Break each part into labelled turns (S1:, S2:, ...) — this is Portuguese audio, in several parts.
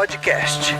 S1: Podcast.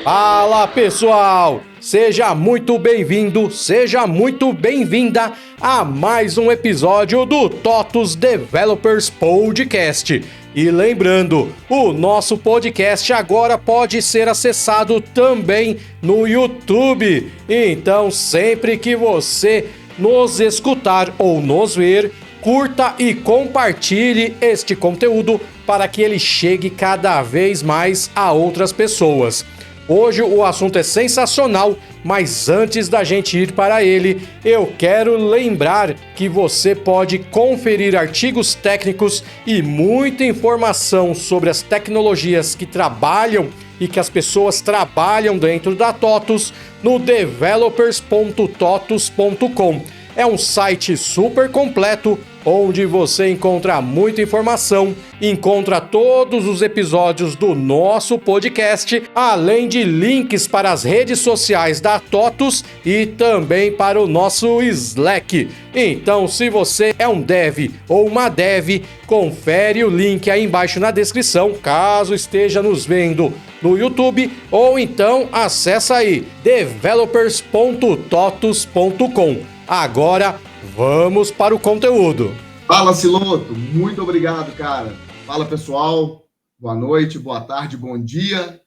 S2: Fala pessoal, seja muito bem-vindo, seja muito bem-vinda a mais um episódio do TOTUS Developers Podcast. E lembrando, o nosso podcast agora pode ser acessado também no YouTube. Então, sempre que você nos escutar ou nos ver, curta e compartilhe este conteúdo para que ele chegue cada vez mais a outras pessoas. Hoje o assunto é sensacional, mas antes da gente ir para ele, eu quero lembrar que você pode conferir artigos técnicos e muita informação sobre as tecnologias que trabalham e que as pessoas trabalham dentro da TOTUS no developers.totus.com. É um site super completo, onde você encontra muita informação, encontra todos os episódios do nosso podcast, além de links para as redes sociais da TOTUS e também para o nosso Slack. Então, se você é um dev ou uma dev, confere o link aí embaixo na descrição, caso esteja nos vendo no YouTube, ou então acessa aí developers.totus.com. Agora, vamos para o conteúdo.
S3: Fala, Siloto. Muito obrigado, cara. Fala, pessoal. Boa noite, boa tarde, bom dia.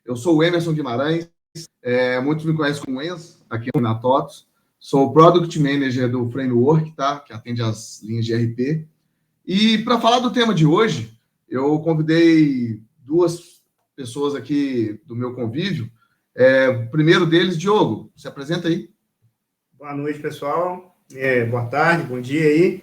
S3: Eu sou o Emerson Guimarães. Muitos me conhecem como Enzo, aqui na TOTUS. Sou o Product Manager do Framework, tá? Que atende as linhas de RP. E para falar do tema de hoje, eu convidei duas pessoas aqui do meu convívio. O primeiro deles, Diogo. Se apresenta aí.
S4: Boa noite, pessoal. Boa tarde, bom dia aí.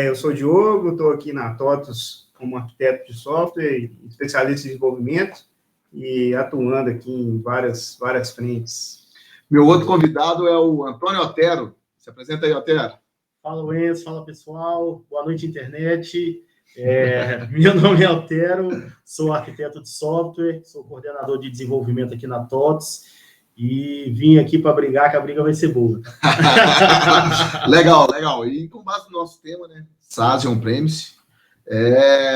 S4: Eu sou o Diogo, estou aqui na TOTUS como arquiteto de software, especialista em desenvolvimento e atuando aqui em várias frentes.
S3: Meu outro convidado é o Antônio Otero. Se apresenta aí, Otero.
S5: Fala, Wenz, fala, pessoal. Boa noite, internet. Meu nome é Otero, sou arquiteto de software, sou coordenador de desenvolvimento aqui na TOTUS. E vim aqui para brigar, que a briga vai ser boa.
S3: Legal. E com base no nosso tema, né? SaaS e on-premise,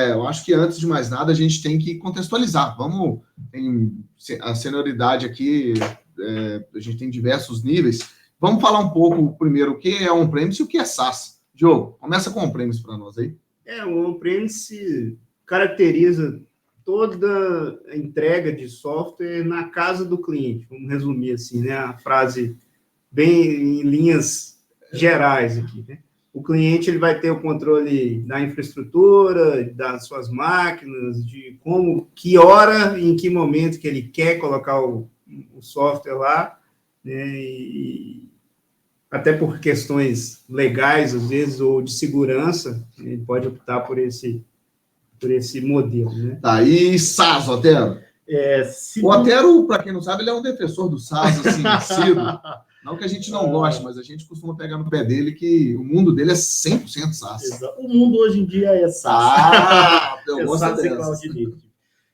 S3: eu acho que antes de mais nada a gente tem que contextualizar. A senioridade aqui, a gente tem diversos níveis. Vamos falar um pouco primeiro o que é on-premise e o que é SaaS. Diogo, começa com on-premise para nós aí.
S4: O on-premise caracteriza toda a entrega de software na casa do cliente, vamos resumir assim, né? A frase bem em linhas gerais aqui, né? O cliente ele vai ter o controle da infraestrutura, das suas máquinas, de que hora, em que momento que ele quer colocar o software lá, né? E até por questões legais, às vezes, ou de segurança, ele pode optar por esse modelo, né?
S3: Tá, e SaaS, Otero? O Otero, para quem não sabe, ele é um defensor do SaaS, assim, nascido. Não que a gente não goste, mas a gente costuma pegar no pé dele que o mundo dele é 100% SaaS.
S5: Exato. O mundo hoje em dia é SaaS.
S3: Eu gosto
S5: SaaS
S3: dessa.
S5: é cloud native.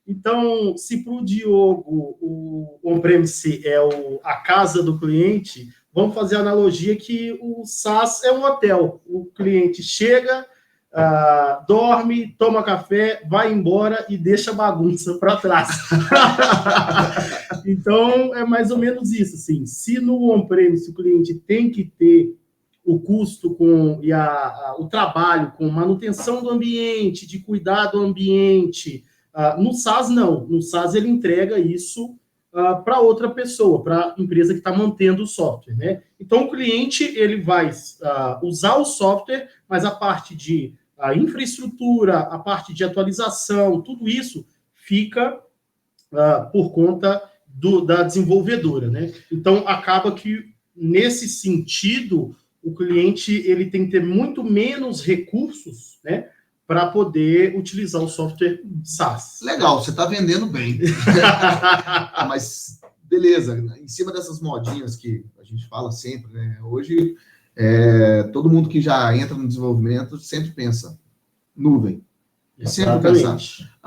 S5: Então, se para o Diogo o on-premise é a casa do cliente, vamos fazer a analogia que o SaaS é um hotel. O cliente chega, dorme, toma café, vai embora e deixa a bagunça para trás. Então, é mais ou menos isso. Assim. Se no on-premise o cliente tem que ter o custo e o trabalho com manutenção do ambiente, de cuidar do ambiente, no SaaS não. No SaaS ele entrega isso para outra pessoa, para a empresa que está mantendo o software, né? Então, o cliente ele vai usar o software, mas a parte de infraestrutura, a parte de atualização, tudo isso fica por conta da desenvolvedora, né? Então, acaba que, nesse sentido, o cliente ele tem que ter muito menos recursos, né, para poder utilizar o software SaaS.
S3: Legal, você está vendendo bem. Mas, beleza, em cima dessas modinhas que a gente fala sempre, né? Hoje, todo mundo que já entra no desenvolvimento sempre pensa nuvem. Sempre pensar.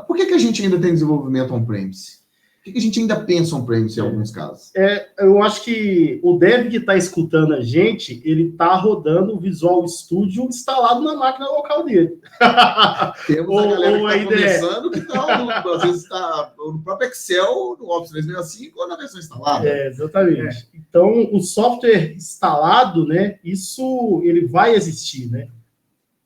S3: Por que a gente ainda tem desenvolvimento on-premise? que a gente ainda pensa on-premise em alguns casos?
S5: Eu acho que o dev que está escutando a gente, ele está rodando o Visual Studio instalado na máquina local dele.
S3: Temos a galera que está começando, que às vezes está no próprio Excel, no Office 365 ou na versão instalada.
S5: Exatamente. Então, o software instalado, né, isso ele vai existir, né?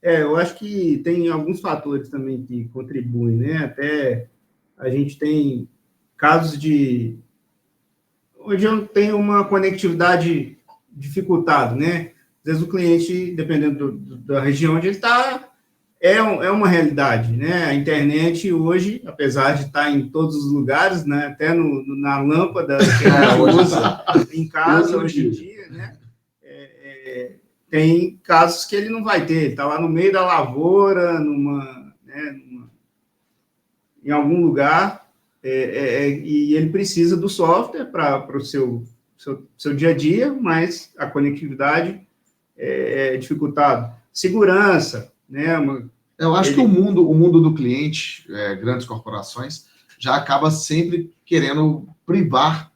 S4: Eu acho que tem alguns fatores também que contribuem, né? Até a gente tem casos de... Hoje eu tenho uma conectividade dificultada, né? Às vezes o cliente, dependendo da região onde ele está, é uma realidade, né? A internet hoje, apesar de estar em todos os lugares, né? Até na lâmpada que a gente usa em casa hoje em dia, né? Tem casos que ele não vai ter, ele está lá no meio da lavoura, em algum lugar, e ele precisa do software para o seu dia a dia, mas a conectividade é dificultada. Segurança, né?
S3: Eu acho que o mundo do cliente, grandes corporações, já acaba sempre querendo privar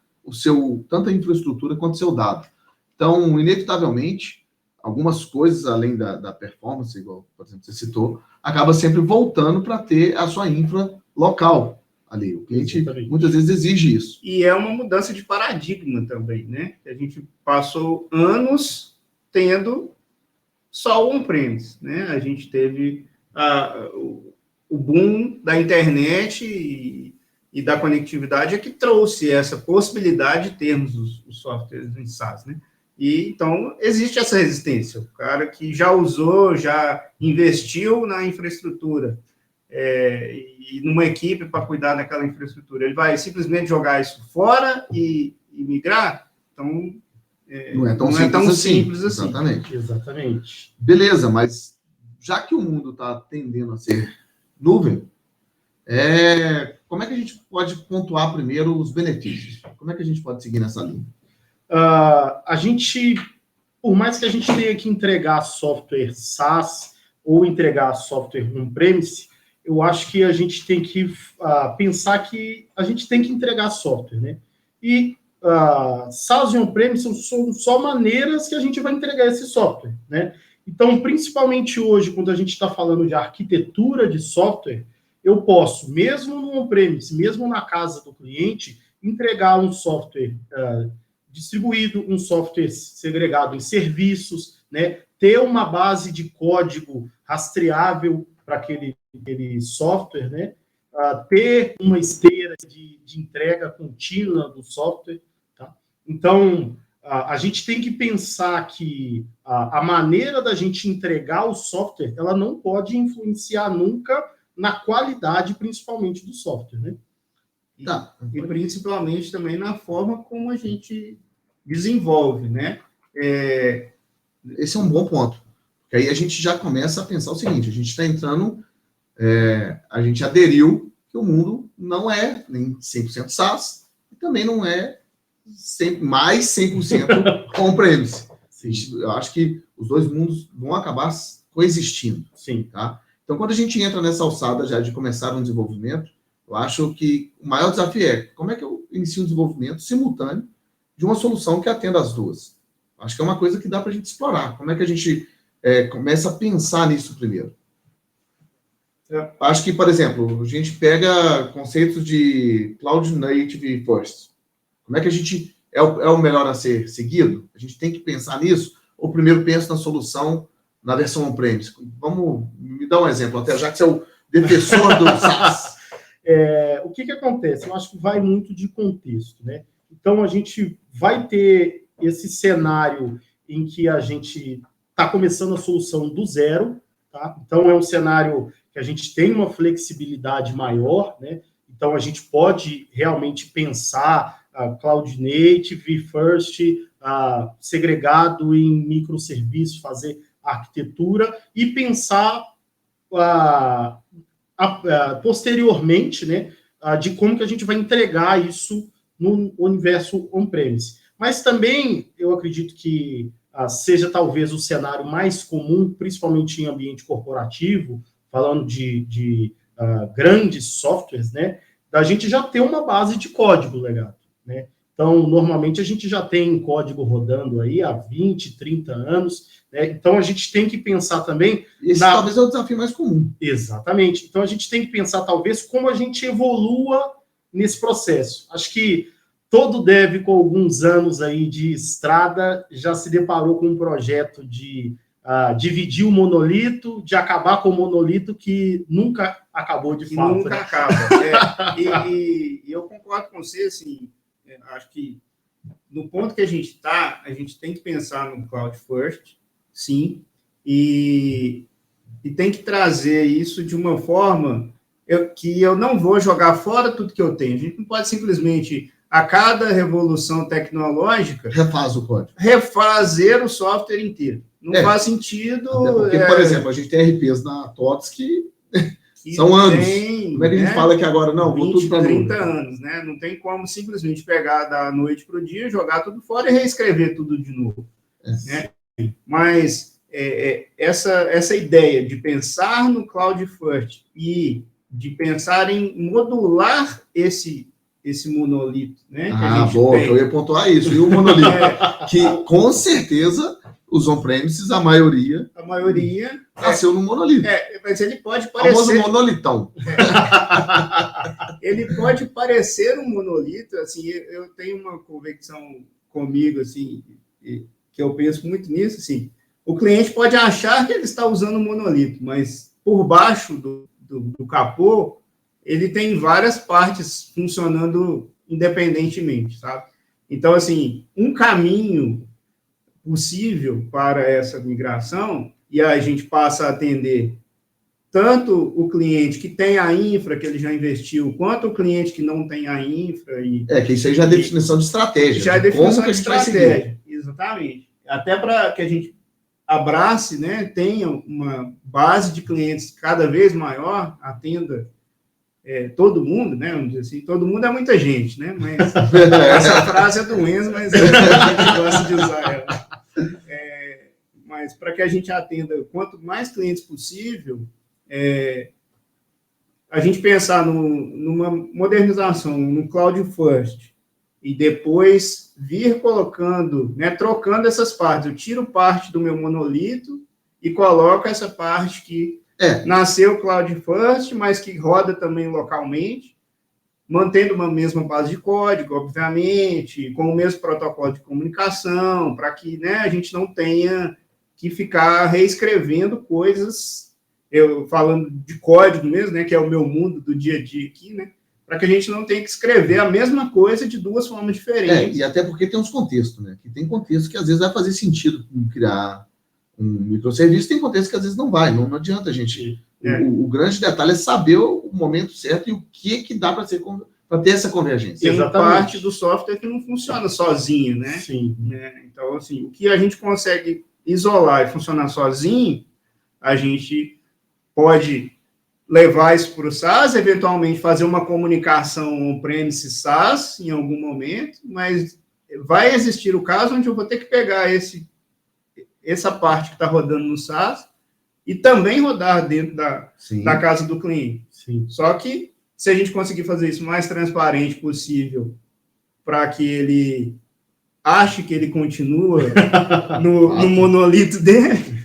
S3: tanto a infraestrutura quanto o seu dado. Então, inevitavelmente, algumas coisas, além da performance, igual, por exemplo, você citou, acaba sempre voltando para ter a sua infra local ali. O cliente muitas vezes exige isso.
S4: E é uma mudança de paradigma também, né? A gente passou anos tendo só o on-premise, né? A gente teve o boom da internet e da conectividade que trouxe essa possibilidade de termos os softwares em SaaS, né? E, então, existe essa resistência. O cara que já usou, já investiu na infraestrutura e numa equipe para cuidar daquela infraestrutura, ele vai simplesmente jogar isso fora e migrar? Então,
S3: não é tão simples assim.
S5: Exatamente.
S3: Beleza, mas já que o mundo está tendendo a ser nuvem, como é que a gente pode pontuar primeiro os benefícios? Como é que a gente pode seguir nessa linha?
S5: A gente, por mais que a gente tenha que entregar software SaaS ou entregar software on-premise, eu acho que a gente tem que pensar que a gente tem que entregar software, né? E SaaS e on-premise são só maneiras que a gente vai entregar esse software, né? Então, principalmente hoje, quando a gente está falando de arquitetura de software, eu posso, mesmo no on-premise, mesmo na casa do cliente, entregar um software distribuído, um software segregado em serviços, né? Ter uma base de código rastreável para aquele software, né? Ter uma esteira de entrega contínua do software, tá? Então, a gente tem que pensar que a maneira da gente entregar o software, ela não pode influenciar nunca na qualidade, principalmente, do software, né?
S4: E principalmente também na forma como a gente desenvolve, né?
S3: Esse é um bom ponto. Porque aí a gente já começa a pensar o seguinte, a gente está entrando, a gente aderiu que o mundo não é nem 100% SaaS, e também não é mais 100% on-premise. Eu acho que os dois mundos vão acabar coexistindo.
S5: Sim.
S3: Tá? Então, quando a gente entra nessa alçada já de começar um desenvolvimento, eu acho que o maior desafio é como é que eu inicio um desenvolvimento simultâneo de uma solução que atenda as duas. Acho que é uma coisa que dá para a gente explorar. Como é que a gente começa a pensar nisso primeiro? Acho que, por exemplo, a gente pega conceitos de Cloud Native First. Como é que a gente é o melhor a ser seguido? A gente tem que pensar nisso? Ou primeiro pensa na solução na versão on-premise? Vamos me dar um exemplo, até já que você é o defensor do SaaS.
S5: O que acontece? Eu acho que vai muito de contexto, né? Então, a gente vai ter esse cenário em que a gente está começando a solução do zero, tá? Então, é um cenário que a gente tem uma flexibilidade maior, né? Então, a gente pode realmente pensar Cloud Native, First, segregado em microserviços, fazer arquitetura e pensar posteriormente, né, de como que a gente vai entregar isso no universo on-premise. Mas também, eu acredito que seja talvez o cenário mais comum, principalmente em ambiente corporativo, falando de grandes softwares, né, da gente já ter uma base de código legado, né? Então, normalmente a gente já tem código rodando aí há 20, 30 anos, né? Então a gente tem que pensar também...
S3: Esse talvez é o desafio mais comum.
S5: Exatamente. Então a gente tem que pensar talvez como a gente evolua nesse processo. Acho que todo dev com alguns anos aí de estrada já se deparou com um projeto de dividir o monolito, de acabar com o monolito que nunca acabou de fato.
S4: Nunca acaba. E eu concordo com você, assim, acho que no ponto que a gente está, a gente tem que pensar no Cloud First, sim, e tem que trazer isso de uma forma que eu não vou jogar fora tudo que eu tenho. A gente não pode simplesmente, a cada revolução tecnológica,
S3: Refaz o código.
S4: refazer o software inteiro. Não faz sentido...
S3: Até porque, por exemplo, a gente tem RPs na TOTS que são anos. Como é que a gente fala que agora, não,
S4: 20,
S3: vou tudo para
S4: 30 anos, né? Não tem como simplesmente pegar da noite para o dia, jogar tudo fora e reescrever tudo de novo. Né? Mas essa ideia de pensar no Cloud First e de pensar em modular esse monolito, né?
S3: Boa, que eu ia pontuar isso. E o monolito, que com certeza os on-premises, a maioria nasceu no monolito.
S4: Mas ele pode
S3: parecer... O famoso monolitão.
S4: Ele pode parecer um monolito, assim, eu tenho uma convicção comigo, assim, que eu penso muito nisso, assim, o cliente pode achar que ele está usando um monolito, mas por baixo do capô, ele tem várias partes funcionando independentemente, sabe? Então, assim, um caminho possível para essa migração, e a gente passa a atender tanto o cliente que tem a infra, que ele já investiu, quanto o cliente que não tem a infra.
S3: Que isso aí já é definição de estratégia.
S4: Já é definição de estratégia, exatamente. Até para que a gente abrace, né, tenha uma base de clientes cada vez maior, atenda todo mundo, né, vamos dizer assim, todo mundo é muita gente, né, mas essa frase é do Enzo, mas a gente gosta de usar ela. Mas para que a gente atenda quanto mais clientes possível, a gente pensar numa modernização, no Cloud First, e depois vir colocando, né, trocando essas partes. Eu tiro parte do meu monolito e coloco essa parte que nasceu Cloud First, mas que roda também localmente, mantendo uma mesma base de código, obviamente, com o mesmo protocolo de comunicação, para que, né, a gente não tenha que ficar reescrevendo coisas, eu falando de código mesmo, né, que é o meu mundo do dia a dia aqui, né, para que a gente não tenha que escrever a mesma coisa de duas formas diferentes.
S3: E até porque tem uns contextos, né, que tem contexto que às vezes vai fazer sentido criar um microserviço, tem contexto que às vezes não vai, não adianta a gente... O grande detalhe é saber o momento certo e o que dá para ter essa convergência.
S4: Tem parte do software que não funciona sozinho, né?
S5: Sim.
S4: Então, assim, o que a gente consegue isolar e funcionar sozinho, a gente pode levar isso para o SaaS, eventualmente fazer uma comunicação on-premise SaaS em algum momento, mas vai existir o caso onde eu vou ter que pegar essa parte que está rodando no SaaS e também rodar dentro da casa do cliente.
S5: Sim.
S4: Só que, se a gente conseguir fazer isso o mais transparente possível para que ele ache que ele continua no monolito dele,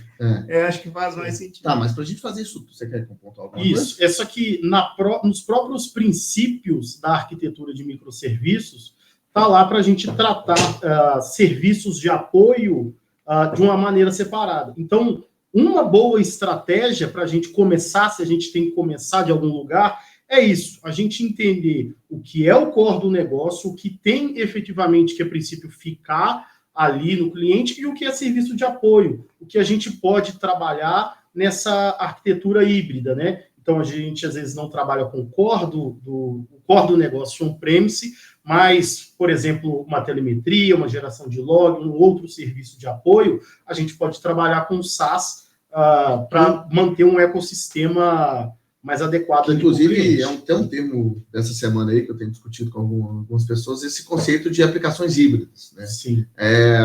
S4: acho que faz mais sentido.
S3: Tá, mas para a gente fazer isso, você quer pontuar alguma
S5: coisa? Isso, só que nos próprios princípios da arquitetura de microserviços, está lá para a gente tratar serviços de apoio de uma maneira separada. Então, uma boa estratégia para a gente começar, se a gente tem que começar de algum lugar, é isso, a gente entender o que é o core do negócio, o que tem efetivamente que, a princípio, ficar ali no cliente e o que é serviço de apoio, o que a gente pode trabalhar nessa arquitetura híbrida, né? Então, a gente, às vezes, não trabalha com o core do negócio on-premise, mas, por exemplo, uma telemetria, uma geração de log, um outro serviço de apoio, a gente pode trabalhar com o SaaS para manter um ecossistema mais adequado.
S3: Inclusive, tem um termo dessa semana aí que eu tenho discutido com algumas pessoas, esse conceito de aplicações híbridas, né?
S5: Sim.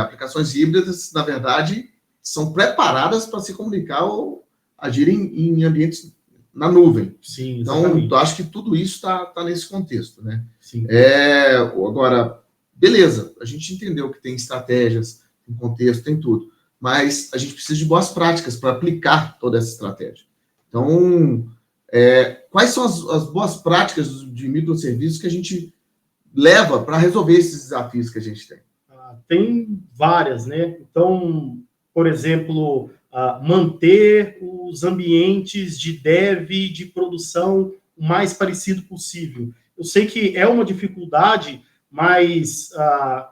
S3: Aplicações híbridas, na verdade, são preparadas para se comunicar ou agir em ambientes na nuvem.
S5: Sim,
S3: Então,
S5: exatamente.
S3: eu acho que tudo isso está nesse contexto, né?
S5: Sim.
S3: Agora, beleza, a gente entendeu que tem estratégias, tem contexto, tem tudo, mas a gente precisa de boas práticas para aplicar toda essa estratégia. Então, quais são as boas práticas de microserviços que a gente leva para resolver esses desafios que a gente tem?
S5: Tem várias, né? Então, por exemplo, manter os ambientes de dev, de produção, o mais parecido possível. Eu sei que é uma dificuldade, mas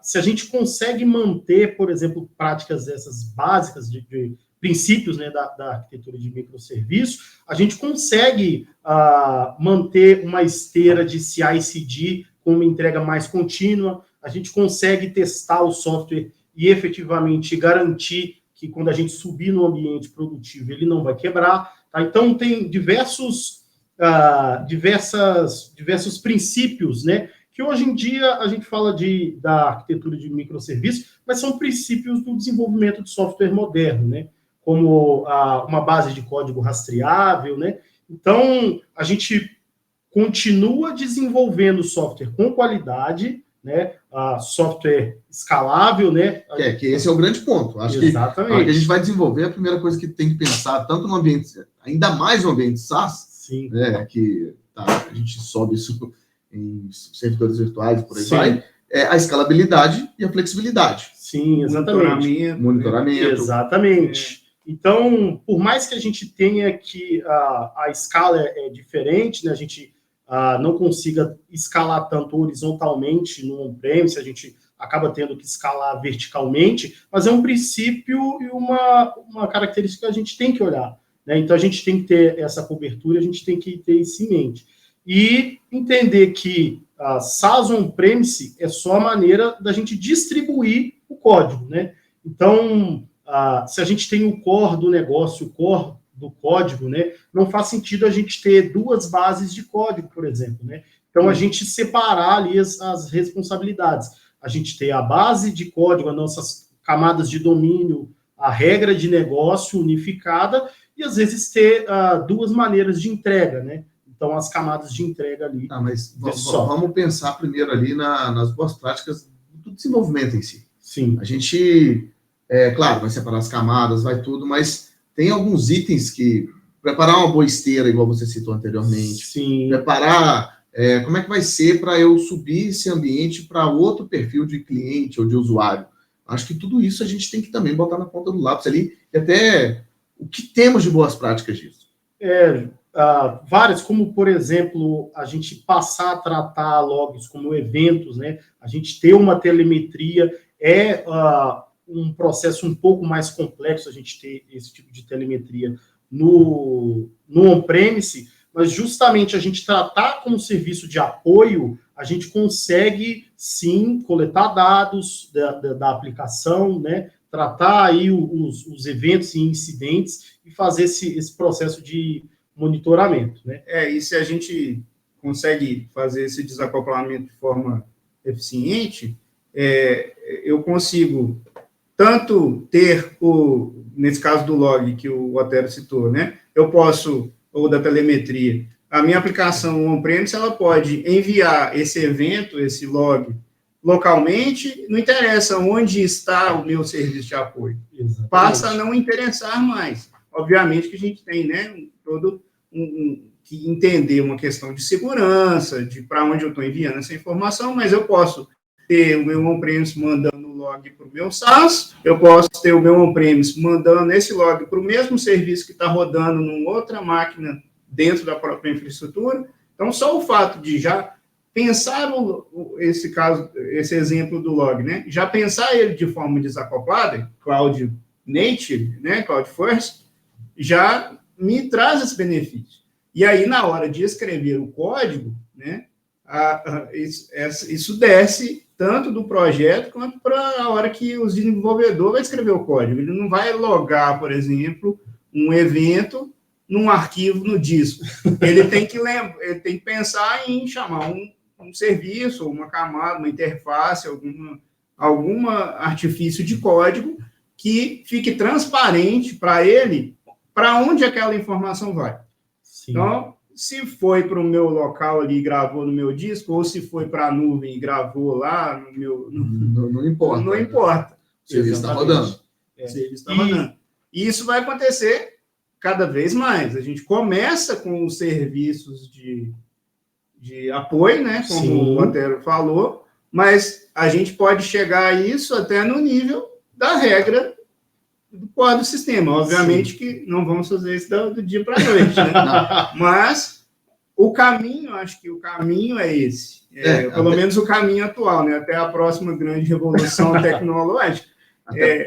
S5: se a gente consegue manter, por exemplo, práticas essas básicas de princípios, né, da arquitetura de microserviços, a gente consegue manter uma esteira de CI/CD com uma entrega mais contínua, a gente consegue testar o software e efetivamente garantir que quando a gente subir no ambiente produtivo, ele não vai quebrar. Tá? Então, tem diversos princípios, né? Que hoje em dia a gente fala da arquitetura de microserviços, mas são princípios do desenvolvimento de software moderno, né? Como uma base de código rastreável, né? Então, a gente continua desenvolvendo software com qualidade, né? Software escalável, né?
S3: Que esse é o grande ponto. Acho
S5: Exatamente.
S3: que a gente vai desenvolver, a primeira coisa que tem que pensar, tanto no ambiente, ainda mais no ambiente SaaS,
S5: Sim.
S3: Né, que a gente sobe isso em servidores virtuais, por aí vai, a escalabilidade e a flexibilidade.
S5: Sim, exatamente.
S3: Monitoramento.
S5: Exatamente. Então, por mais que a gente tenha que a escala é diferente, né? A gente não consiga escalar tanto horizontalmente no on-premise, a gente acaba tendo que escalar verticalmente, mas é um princípio e uma característica que a gente tem que olhar, né? Então, a gente tem que ter essa cobertura, a gente tem que ter isso em mente. E entender que SaaS on-premise é só a maneira da gente distribuir o código, né? Então, se a gente tem o core do negócio, o core do código, né, não faz sentido a gente ter duas bases de código, por exemplo, né? Então, a gente separar ali as responsabilidades. A gente ter a base de código, as nossas camadas de domínio, a regra de negócio unificada e, às vezes, ter duas maneiras de entrega, né? Então, as camadas de entrega ali.
S3: Mas vamos pensar primeiro ali nas boas práticas do desenvolvimento em si.
S5: Sim.
S3: A gente, claro, vai separar as camadas, vai tudo, mas tem alguns itens que... Preparar uma boa esteira, igual você citou anteriormente.
S5: Sim.
S3: Preparar... como é que vai ser para eu subir esse ambiente para outro perfil de cliente ou de usuário? Acho que tudo isso a gente tem que também botar na ponta do lápis ali, e até o que temos de boas práticas disso.
S5: Várias, como, por exemplo, a gente passar a tratar logs como eventos, né? A gente ter uma telemetria um processo um pouco mais complexo, a gente ter esse tipo de telemetria no on-premise, mas justamente a gente tratar como serviço de apoio, a gente consegue, sim, coletar dados da aplicação, né? Tratar aí os eventos e incidentes e fazer esse processo de monitoramento, né?
S4: E se a gente consegue fazer esse desacoplamento de forma eficiente, eu consigo tanto ter nesse caso do log que o Otero citou, né? Eu posso, ou da telemetria, a minha aplicação on-premise, ela pode enviar esse evento, esse log, localmente, não interessa onde está o meu serviço de apoio.
S5: Exatamente.
S4: Passa a não interessar mais. Obviamente que a gente tem, né, que entender uma questão de segurança, de para onde eu estou enviando essa informação, mas eu posso ter o meu on-premise mandando o log para o meu SaaS, eu posso ter o meu on-premise mandando esse log para o mesmo serviço que está rodando numa outra máquina dentro da própria infraestrutura. Então, só o fato de já pensar esse exemplo do log, né? Já pensar ele de forma desacoplada, cloud native, né? Cloud first, já me traz esse benefício. E aí, na hora de escrever o código, né? Isso desce tanto do projeto quanto para a hora que o desenvolvedor vai escrever o código. Ele não vai logar, por exemplo, um evento num arquivo no disco. Ele tem que pensar em chamar um serviço, uma camada, uma interface, algum artifício de código que fique transparente para ele para onde aquela informação vai.
S5: Sim.
S4: Então, se foi para o meu local ali e gravou no meu disco, ou se foi para a nuvem e gravou lá no meu...
S3: Não importa.
S4: Não importa.
S3: O serviço está rodando.
S4: O serviço está rodando. E isso vai acontecer cada vez mais. A gente começa com os serviços de apoio, né? Como
S5: Sim.
S4: o Antero falou, mas a gente pode chegar a isso até no nível da regra do core do sistema. Obviamente que não vamos fazer isso do dia para a noite, né? Mas o caminho, acho que o caminho é esse. Pelo menos o caminho atual, né? Até a próxima grande revolução tecnológica.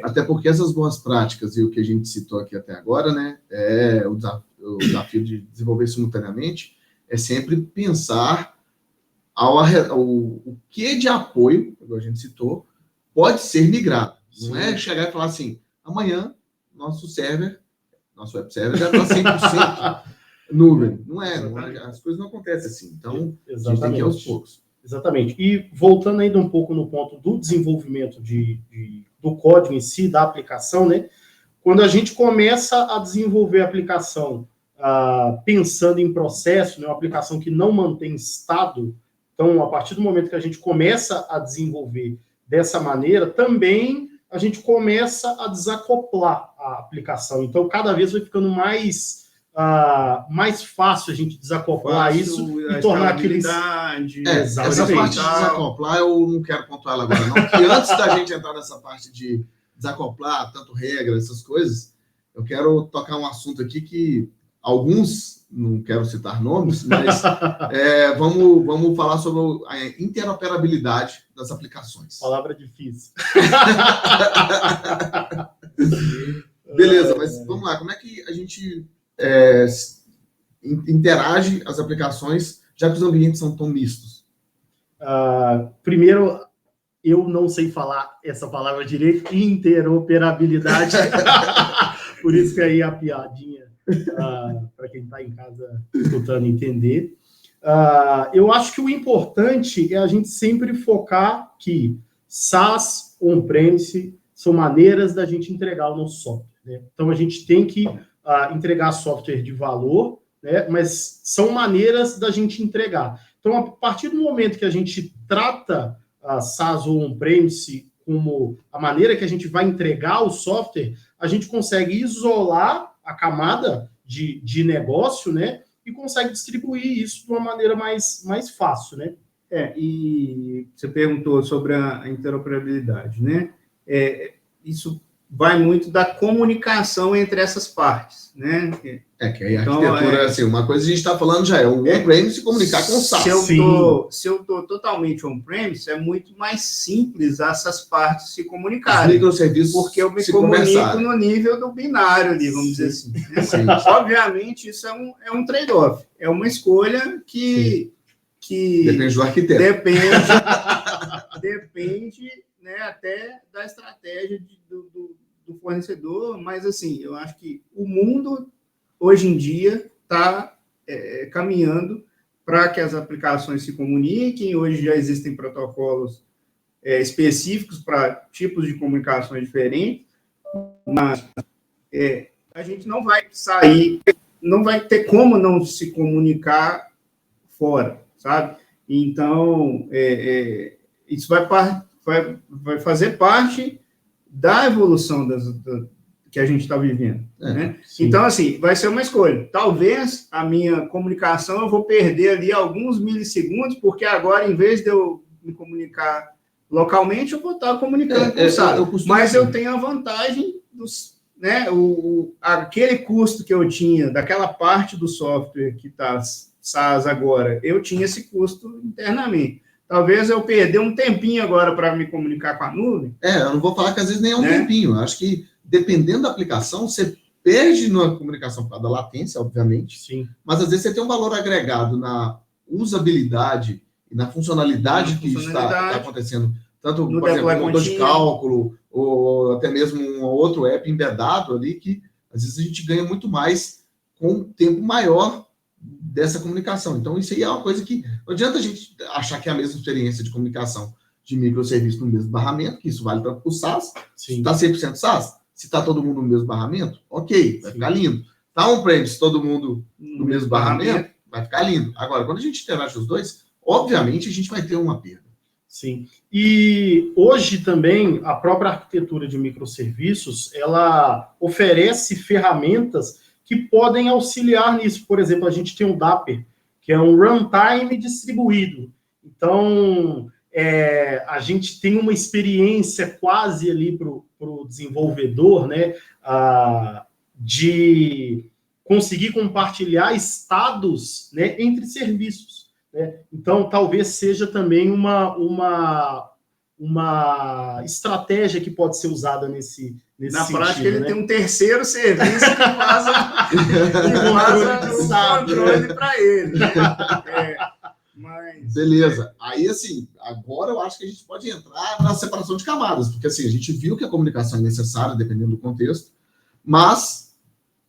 S3: Até porque essas boas práticas e o que a gente citou aqui até agora, né? O desafio de desenvolver simultaneamente é sempre pensar o que de apoio, como a gente citou, pode ser migrado. Não é chegar e falar assim, amanhã nosso web server já está 100% nuvem. Não é, as coisas não acontecem assim. Então, a gente tem que ir aos poucos.
S5: Exatamente. E voltando ainda um pouco no ponto do desenvolvimento do código em si, da aplicação, né? Quando a gente começa a desenvolver a aplicação pensando em processo, né, uma aplicação que não mantém estado, então, a partir do momento que a gente começa a desenvolver dessa maneira, também a gente começa a desacoplar a aplicação. Então, cada vez vai ficando mais fácil a gente desacoplar isso e tornar aquilo...
S3: Essa parte de desacoplar, eu não quero pontuar ela agora, não. Porque antes da gente entrar nessa parte de desacoplar, tanto regra, essas coisas, eu quero tocar um assunto aqui que alguns, não quero citar nomes, mas vamos falar sobre a interoperabilidade das aplicações.
S5: Palavra difícil.
S3: Beleza, mas vamos lá. Como é que a gente interage as aplicações, já que os ambientes são tão mistos?
S5: Primeiro, eu não sei falar essa palavra direito, interoperabilidade. Por isso que aí a piadinha, para quem está em casa escutando entender. Eu acho que o importante é a gente sempre focar que SaaS, on-premise, são maneiras da gente entregar o nosso software, né? Então, a gente tem que entregar software de valor, né? Mas são maneiras da gente entregar. Então, a partir do momento que a gente trata SaaS ou on-premise como a maneira que a gente vai entregar o software, a gente consegue isolar a camada de negócio, né? E consegue distribuir isso de uma maneira mais fácil, né?
S4: E você perguntou sobre a interoperabilidade, né? Isso vai muito da comunicação entre essas partes, né?
S3: Que aí a arquitetura, assim, uma coisa a gente está falando já é o on-premise se comunicar com o SaaS.
S4: Se eu estou totalmente on-premise, é muito mais simples essas partes se comunicarem.
S3: Os microserviços,
S4: porque eu me comunico no nível do binário ali, vamos dizer assim.
S3: Sim.
S4: Obviamente, isso é um trade-off. É uma escolha que
S3: depende do arquiteto.
S4: Depende, né, até da estratégia do fornecedor, mas assim, eu acho que o mundo hoje em dia está caminhando para que as aplicações se comuniquem. Hoje já existem protocolos específicos para tipos de comunicações diferentes, mas a gente não vai sair, não vai ter como não se comunicar fora, sabe? Então, isso vai fazer parte da evolução que a gente está vivendo, né? Então, assim, vai ser uma escolha. Talvez a minha comunicação eu vou perder ali alguns milissegundos, porque agora, em vez de eu me comunicar localmente, eu vou estar comunicando com o SaaS. Mas eu tenho a vantagem né, aquele custo que eu tinha daquela parte do software que está SaaS agora, eu tinha esse custo internamente. Talvez eu perder um tempinho agora para me comunicar com a nuvem.
S3: Eu não vou falar que às vezes nem é um tempinho. Acho que, dependendo da aplicação, você perde na comunicação por causa da latência, obviamente.
S5: Sim.
S3: Mas, às vezes, você tem um valor agregado na usabilidade e na funcionalidade que está acontecendo. Tanto, por exemplo, um motor de cálculo ou até mesmo um outro app embedado ali, que, às vezes, a gente ganha muito mais com um tempo maior dessa comunicação. Então, isso aí é uma coisa que não adianta a gente achar que é a mesma experiência de comunicação de microserviço no mesmo barramento, que isso vale para o SaaS. Se está 100% SaaS, se está todo mundo no mesmo barramento, ok, vai ficar lindo. Tá on-premise, todo mundo no mesmo barramento, vai ficar lindo. Agora, quando a gente interage os dois, obviamente a gente vai ter uma perda.
S5: Sim. E hoje também a própria arquitetura de microserviços, ela oferece ferramentas que podem auxiliar nisso. Por exemplo, a gente tem o Dapper, que é um runtime distribuído. Então, a gente tem uma experiência quase ali para o desenvolvedor, né, de conseguir compartilhar estados, né, entre serviços. Né? Então, talvez seja também uma estratégia que pode ser usada nesse
S4: Na
S5: sentido,
S4: prática, ele
S5: né?
S4: tem um terceiro serviço que faz o controle para ele. Mas...
S3: Beleza. Aí, assim, agora eu acho que a gente pode entrar na separação de camadas, porque, assim, a gente viu que a comunicação é necessária, dependendo do contexto, mas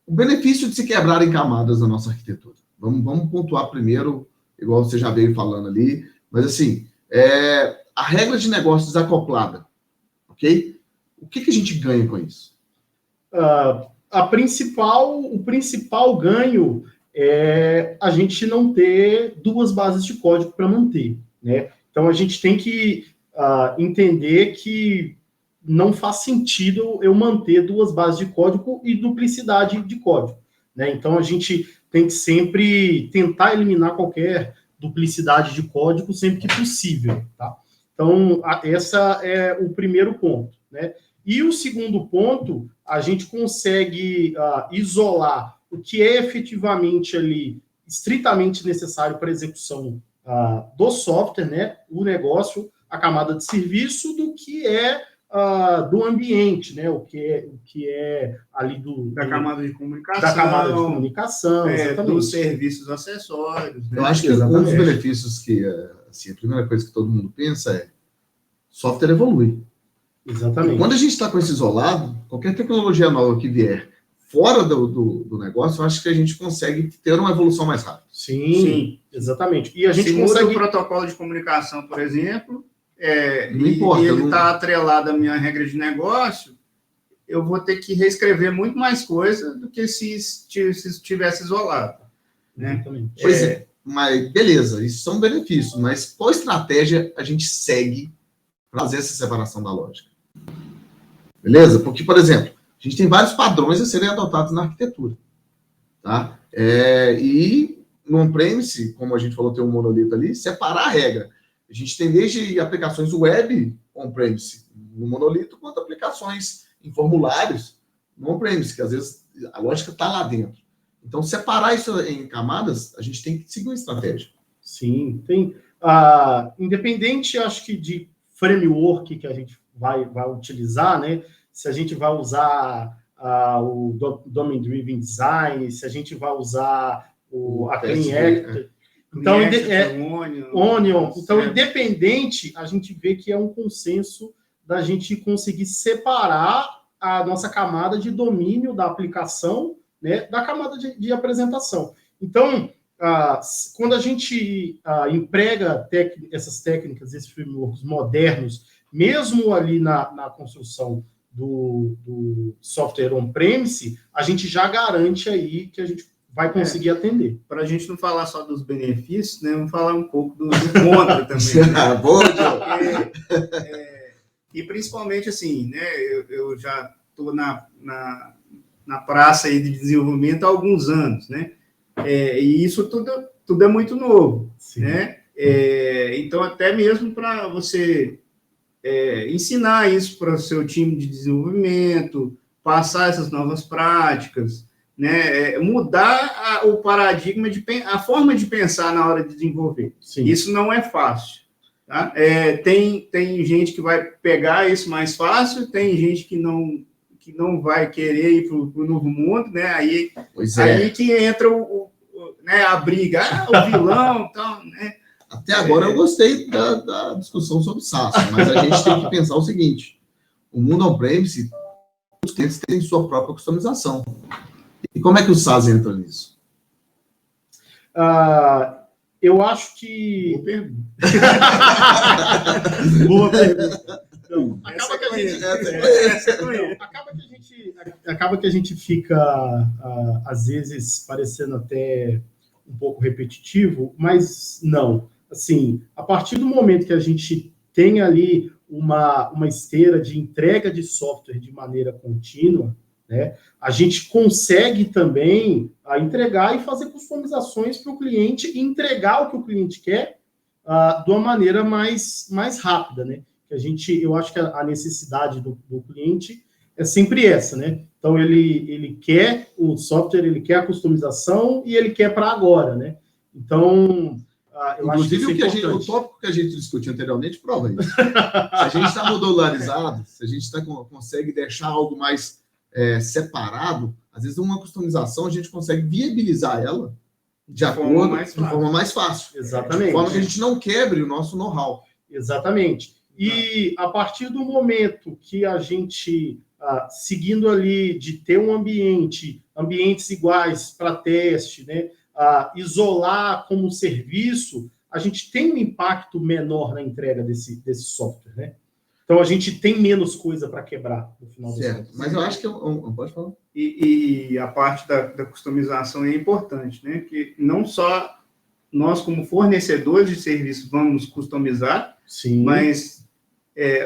S3: o benefício de se quebrar em camadas na nossa arquitetura. Vamos pontuar primeiro, igual você já veio falando ali, mas, assim, a regra de negócio desacoplada, ok? O que a gente ganha com isso?
S5: O principal ganho é a gente não ter duas bases de código para manter, né? Então, a gente tem que entender que não faz sentido eu manter duas bases de código e duplicidade de código, né? Então, a gente tem que sempre tentar eliminar qualquer duplicidade de código sempre que possível, tá? Então, essa é o primeiro ponto, né? E o segundo ponto, a gente consegue isolar o que é efetivamente ali estritamente necessário para a execução do software, né? O negócio, a camada de serviço, do que é do ambiente, né? O que é ali
S4: da camada de comunicação.
S5: Da camada de comunicação,
S4: dos serviços acessórios. Né?
S3: Eu acho que um dos benefícios que, assim, a primeira coisa que todo mundo pensa é software evolui.
S5: Exatamente.
S3: E quando a gente está com esse isolado, qualquer tecnologia nova que vier fora do negócio, eu acho que a gente consegue ter uma evolução mais rápida.
S5: Sim, exatamente. E a gente
S4: se
S5: consegue...
S4: muda o protocolo de comunicação, por exemplo,
S3: não importa,
S4: e ele está atrelado à minha regra de negócio, eu vou ter que reescrever muito mais coisa do que se estivesse isolado. Né?
S3: Pois mas beleza, isso são benefícios, mas qual estratégia a gente segue para fazer essa separação da lógica? Beleza? Porque, por exemplo, a gente tem vários padrões a serem adotados na arquitetura. Tá? E no on-premise, como a gente falou, tem um monolito ali, separar a regra. A gente tem desde aplicações web on-premise no monolito, quanto aplicações em formulários no on-premise, que às vezes a lógica está lá dentro. Então, separar isso em camadas, a gente tem que seguir uma estratégia.
S5: Sim, tem. Independente, acho que, de framework que a gente vai utilizar, né? Se a gente vai usar o Domain Driven Design, se a gente vai usar a Clean Act. Então, Onion. Então, independente, a gente vê que é um consenso da gente conseguir separar a nossa camada de domínio da aplicação, né, da camada de apresentação. Então, quando a gente emprega essas técnicas, esses frameworks modernos, mesmo ali na construção do software on-premise, a gente já garante aí que a gente vai conseguir atender.
S4: Para a gente não falar só dos benefícios, né, vamos falar um pouco do contra também. Né?
S3: Boa,
S4: e principalmente assim, né, eu já estou na praça aí de desenvolvimento há alguns anos, né? E isso tudo é muito novo, sim, né? Então, até mesmo para você ensinar isso para o seu time de desenvolvimento, passar essas novas práticas, né? Mudar o paradigma, a forma de pensar na hora de desenvolver. Sim. Isso não é fácil. Tá? Tem gente que vai pegar isso mais fácil, tem gente que não vai querer ir para o novo mundo, né? Aí que entra a briga, o vilão, então, né?
S3: Até agora eu gostei da discussão sobre SaaS, mas a gente tem que pensar o seguinte: o mundo on-premise, os clientes têm sua própria customização. E como é que o SaaS entra nisso?
S5: Eu acho que... Boa pergunta. Boa pergunta. Então, acaba que a gente... acaba que a gente fica, às vezes, parecendo até um pouco repetitivo, mas não. Assim, a partir do momento que a gente tem ali uma esteira de entrega de software de maneira contínua, né, a gente consegue também entregar e fazer customizações para o cliente e entregar o que o cliente quer de uma maneira mais rápida, né? Eu acho que a necessidade do cliente é sempre essa, né? Então, ele quer o software, ele quer a customização e ele quer para agora, né? Então, eu
S3: inclusive,
S5: acho que
S3: o tópico que a gente discutiu anteriormente prova isso. Se a gente está modularizado, se a gente consegue deixar algo mais separado, às vezes uma customização a gente consegue viabilizar ela de forma mais fácil.
S5: Exatamente.
S3: De forma que a gente não quebre o nosso know-how.
S5: Exatamente. E a partir do momento que a gente, seguindo ali de ter ambientes iguais para teste, né, isolar como serviço, a gente tem um impacto menor na entrega desse software, né? Então, a gente tem menos coisa para quebrar no final do
S3: certo. Mas eu acho que pode falar.
S4: E a parte da customização é importante, né? Que não só nós, como fornecedores de serviço, vamos customizar,
S5: sim,
S4: mas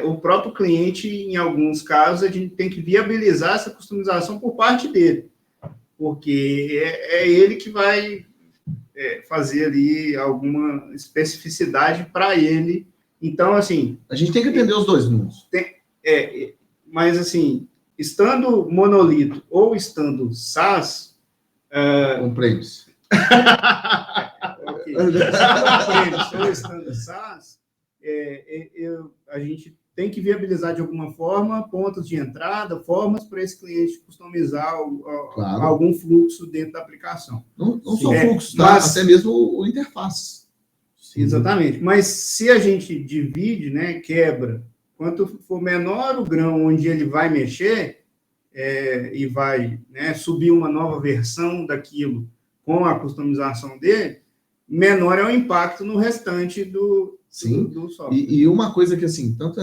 S4: o próprio cliente, em alguns casos, a gente tem que viabilizar essa customização por parte dele, porque é ele que vai fazer ali alguma especificidade para ele. Então, assim...
S3: A gente tem que entender os dois mundos.
S4: Mas, assim, estando monolito ou estando SaaS...
S3: On-premise.
S4: Ok. On-premise ou estando SaaS, a gente tem que viabilizar de alguma forma pontos de entrada, formas para esse cliente customizar
S3: claro,
S4: algum fluxo dentro da aplicação.
S3: Não só fluxo, tá? Mas até mesmo o interface.
S4: Sim. Exatamente. Mas se a gente divide, né, quebra, quanto for menor o grão onde ele vai mexer e vai, né, subir uma nova versão daquilo com a customização dele, menor é o impacto no restante do software.
S3: E uma coisa que, assim, tanto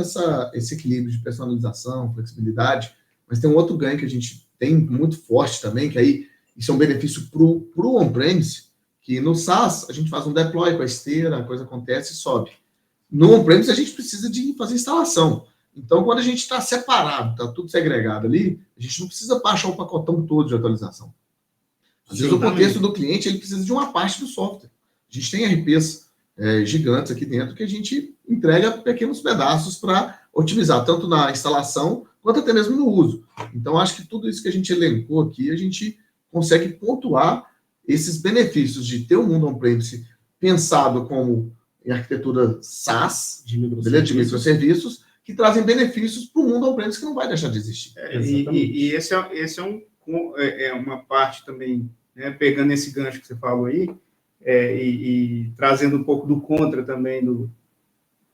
S3: esse equilíbrio de personalização, flexibilidade, mas tem um outro ganho que a gente tem muito forte também, que aí isso é um benefício para o on-premise, que no SaaS a gente faz um deploy com a esteira, a coisa acontece e sobe. No on-premise a gente precisa de fazer instalação. Então, quando a gente está separado, está tudo segregado ali, a gente não precisa baixar o pacotão todo de atualização. Às vezes o contexto do cliente ele precisa de uma parte do software. A gente tem RPs gigantes aqui dentro que a gente entrega pequenos pedaços para otimizar, tanto na instalação quanto até mesmo no uso. Então, acho que tudo isso que a gente elencou aqui, a gente consegue pontuar esses benefícios de ter um mundo on-premise pensado como em arquitetura SaaS, de microserviços, que trazem benefícios para o mundo on-premise que não vai deixar de existir.
S4: E esse é uma parte também, né, pegando esse gancho que você falou aí, e trazendo um pouco do contra também,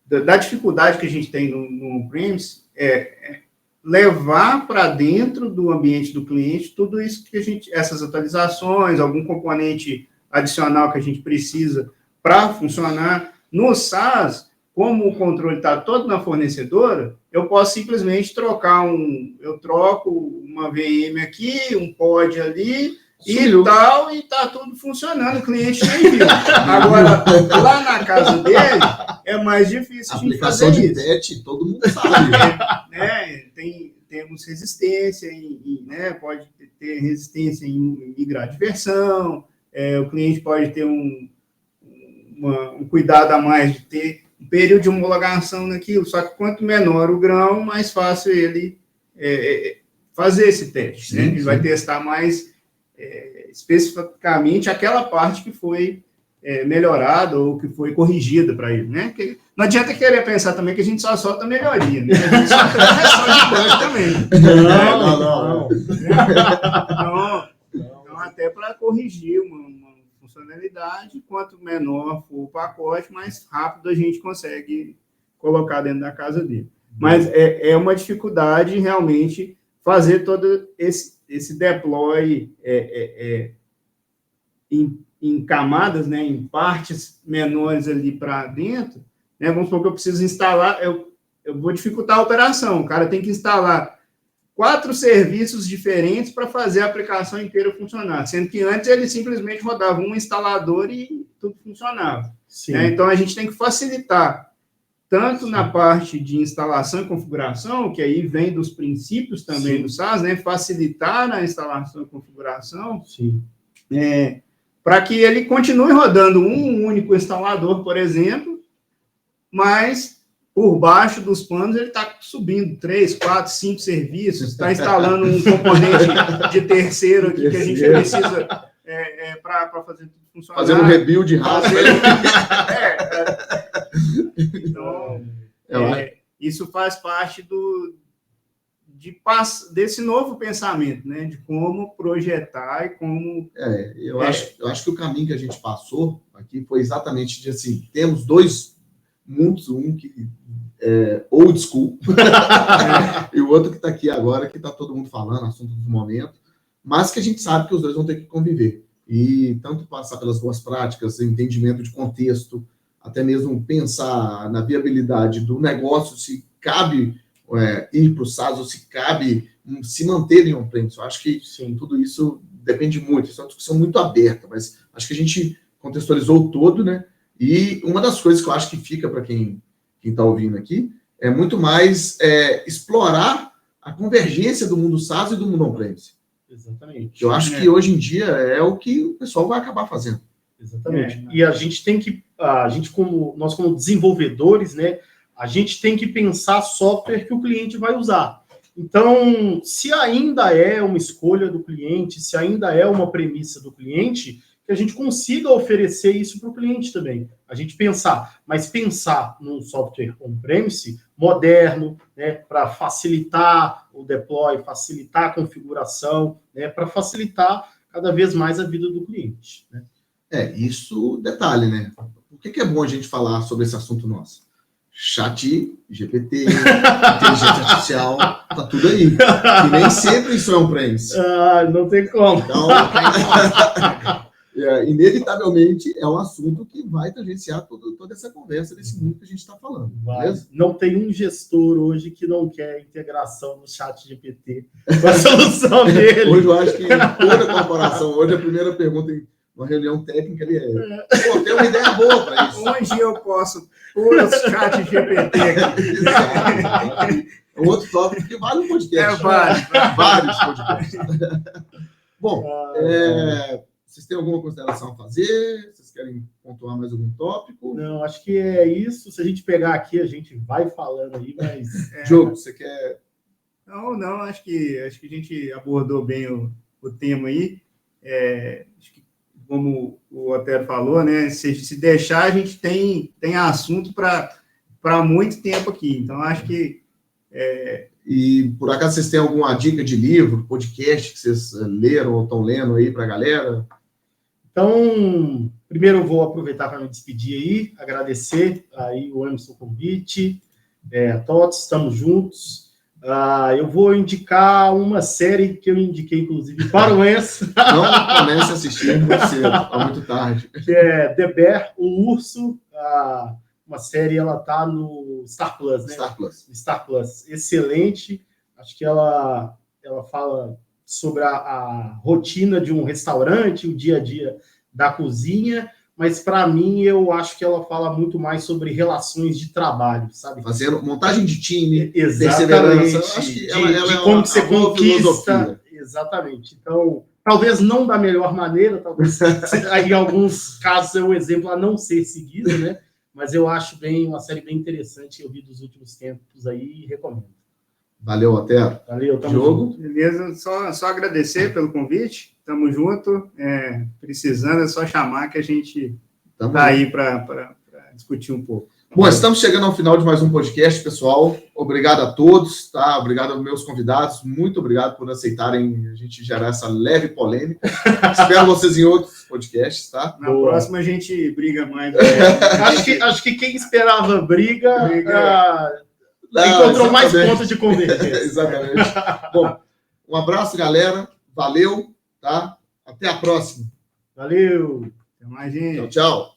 S4: da dificuldade que a gente tem no on-premise, levar para dentro do ambiente do cliente tudo isso que essas atualizações, algum componente adicional que a gente precisa para funcionar. No SaaS, como o controle está todo na fornecedora, eu posso simplesmente eu troco uma VM aqui, um pod ali, e tal, e está tudo funcionando, o cliente nem viu. Agora, lá na casa dele, é mais difícil de fazer isso.
S3: Aplicação de patch, todo mundo sabe.
S4: Temos resistência, né, pode ter resistência em migrar de versão, o cliente pode ter um cuidado a mais de ter um período de homologação naquilo, só que quanto menor o grão, mais fácil ele fazer esse teste. Sim, né? Ele vai testar mais especificamente aquela parte que foi melhorada ou que foi corrigida para ele, né? Porque não adianta querer pensar também que a gente só solta melhoria, né? A gente solta correção de bug também. Não. Então, até para corrigir uma funcionalidade, quanto menor for o pacote, mais rápido a gente consegue colocar dentro da casa dele. Mas é uma dificuldade realmente fazer todo esse deploy em camadas, né, em partes menores ali para dentro, né? Vamos supor que eu preciso instalar, eu vou dificultar a operação, o cara tem que instalar 4 serviços diferentes para fazer a aplicação inteira funcionar, sendo que antes ele simplesmente rodava um instalador e tudo funcionava. Né? Então, a gente tem que facilitar, tanto na parte de instalação e configuração, que aí vem dos princípios também do SaaS, né? Facilitar na instalação e configuração, para que ele continue rodando um único instalador, por exemplo, mas por baixo dos panos ele está subindo 3, 4, 5 serviços, está instalando um componente de terceiro aqui que a gente precisa para fazer tudo funcionar.
S3: Fazendo um rebuild rápido.
S4: Então, isso faz parte desse novo pensamento, né? De como projetar e como...
S3: Eu acho que o caminho que a gente passou aqui foi exatamente de, assim, temos 2 mundos, um que é old school, e o outro que está aqui agora, que está todo mundo falando, assunto do momento, mas que a gente sabe que os dois vão ter que conviver. E tanto passar pelas boas práticas, entendimento de contexto, até mesmo pensar na viabilidade do negócio, se cabe ir para o SaaS ou se cabe se manter em on-premise. Eu acho que tudo isso depende muito, isso é uma discussão muito aberta, mas acho que a gente contextualizou todo, né? E uma das coisas que eu acho que fica para quem está ouvindo aqui é muito mais explorar a convergência do mundo SaaS e do mundo on-premise.
S5: Exatamente.
S3: Eu acho que hoje em dia é o que o pessoal vai acabar fazendo.
S5: Exatamente. E a gente tem que, nós como desenvolvedores, né, a gente tem que pensar software que o cliente vai usar. Então, se ainda é uma escolha do cliente, se ainda é uma premissa do cliente, que a gente consiga oferecer isso para o cliente também. A gente pensar num software on-premise moderno, né, para facilitar o deploy, facilitar a configuração, né, para facilitar cada vez mais a vida do cliente. Né?
S3: Isso, detalhe, né? Por que é bom a gente falar sobre esse assunto nosso? Chat, GPT, inteligência artificial, tá tudo aí. E nem sempre isso é on-premise.
S5: Não tem como.
S3: Então, inevitavelmente, é um assunto que vai tangenciar toda essa conversa desse mundo que a gente está falando. Beleza?
S5: Não tem um gestor hoje que não quer integração no chat GPT com a solução dele.
S3: Hoje eu acho que toda corporação, hoje a primeira pergunta em uma reunião técnica ali tem uma ideia boa para isso.
S4: Onde eu posso pôr o chat GPT aqui?
S3: Exato. É um outro tópico que vale um podcast. Vários podcasts. Bom, vocês têm alguma consideração a fazer? Vocês querem pontuar mais algum tópico?
S5: Não, acho que é isso. Se a gente pegar aqui, a gente vai falando aí, mas...
S3: Diogo, você quer...
S4: Não, acho que a gente abordou bem o tema aí. Acho que, como o Otero falou, né? Se deixar, a gente tem assunto para muito tempo aqui. Então, acho que...
S3: E, por acaso, vocês têm alguma dica de livro, podcast que vocês leram ou estão lendo aí para a galera?
S5: Então, primeiro eu vou aproveitar para me despedir aí, agradecer aí o Emerson convite, a todos, estamos juntos. Eu vou indicar uma série que eu indiquei, inclusive, para o Enzo.
S3: Não comece a assistir muito cedo, está muito tarde.
S5: Que é The Bear, o Urso, uma série, ela tá no Star Plus, né? Star Plus. Excelente. Acho que ela fala sobre a rotina de um restaurante, o dia a dia da cozinha, mas para mim eu acho que ela fala muito mais sobre relações de trabalho, sabe?
S3: Fazendo montagem de time,
S5: exatamente,
S3: acho que
S5: de como que você conquista. Exatamente. Então, talvez não da melhor maneira, talvez em alguns casos é um exemplo a não ser seguido, né? Mas eu acho uma série bem interessante, eu vi dos últimos tempos aí e recomendo.
S3: Valeu, Otero.
S5: Valeu, tamo
S3: Diogo.
S5: junto.
S4: Beleza, só agradecer pelo convite, tamo junto, precisando é só chamar que a gente tá aí para discutir um pouco.
S3: Bom, estamos chegando ao final de mais um podcast, pessoal. Obrigado a todos, tá? Obrigado aos meus convidados. Muito obrigado por aceitarem a gente gerar essa leve polêmica. Espero vocês em outros podcasts, tá?
S4: Na próxima a gente briga mais.
S5: Acho que quem esperava briga encontrou mais pontos de convergência.
S3: Exatamente. Bom, um abraço, galera. Valeu, tá? Até a próxima.
S5: Valeu.
S4: Até mais, gente.
S3: Tchau, tchau.